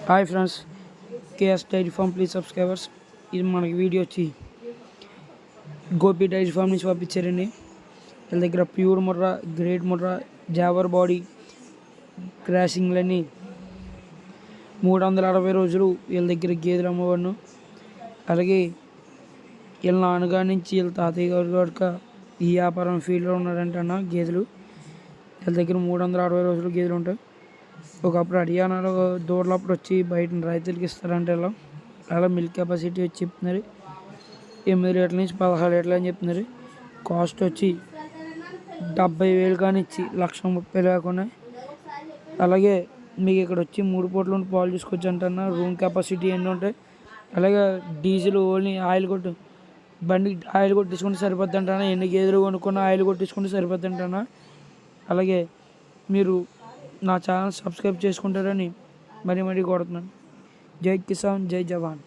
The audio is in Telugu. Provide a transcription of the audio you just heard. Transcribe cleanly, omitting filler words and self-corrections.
Hi friends, KS dairy farm please subscribers. ఇది మనకి వీడియో వచ్చి గోపి డైరీ ఫామ్ నుంచి పంపించారండి. వీళ్ళ దగ్గర ప్యూర్ ముర్రా, గ్రేట్ ముర్రా, జావర్ బాడీ క్రాసింగ్లన్నీ 360 రోజులు వీళ్ళ దగ్గర గేదెలు అమ్మవాడును. అలాగే వీళ్ళ నాన్నగారి నుంచి వీళ్ళ తాతయ్య గారి వరకు ఈ వ్యాపారం ఫీల్డ్లో ఉన్నారంట గేదెలు. వీళ్ళ దగ్గర 360 రోజులు గేదెలు ఉంటాయి. ఒకప్పుడు హర్యానాలో దూడలప్పుడు వచ్చి బయట రైతులకి ఇస్తారంటే అలా మిల్క్ కెపాసిటీ వచ్చి చెప్తున్నారు 8 లీటర్ల నుంచి 16 లీటర్లు అని చెప్తున్నారు. కాస్ట్ వచ్చి 70,000 కానీ ఇచ్చి 1,30,000 లేకుండా. అలాగే మీకు ఇక్కడ వచ్చి 3 పూటలు పాలు తీసుకోవచ్చు అంటున్నా. రూమ్ కెపాసిటీ ఎన్ని ఉంటాయి. అలాగే డీజిల్ ఓన్లీ ఆయిల్ కొట్టు బండికి ఆయిల్ కొట్టించుకుంటే సరిపోద్ది అంటున్నా. ఎన్ని గేదెలు కొనుక్కున్న ఆయిల్ కొట్టించుకుంటే సరిపోద్ది అంటున్నా. అలాగే మీరు నా ఛానల్ సబ్స్క్రైబ్ చేసుకుంటారని మరీ కోరుతున్నాను. జై కిసాన్, జై జవాన్.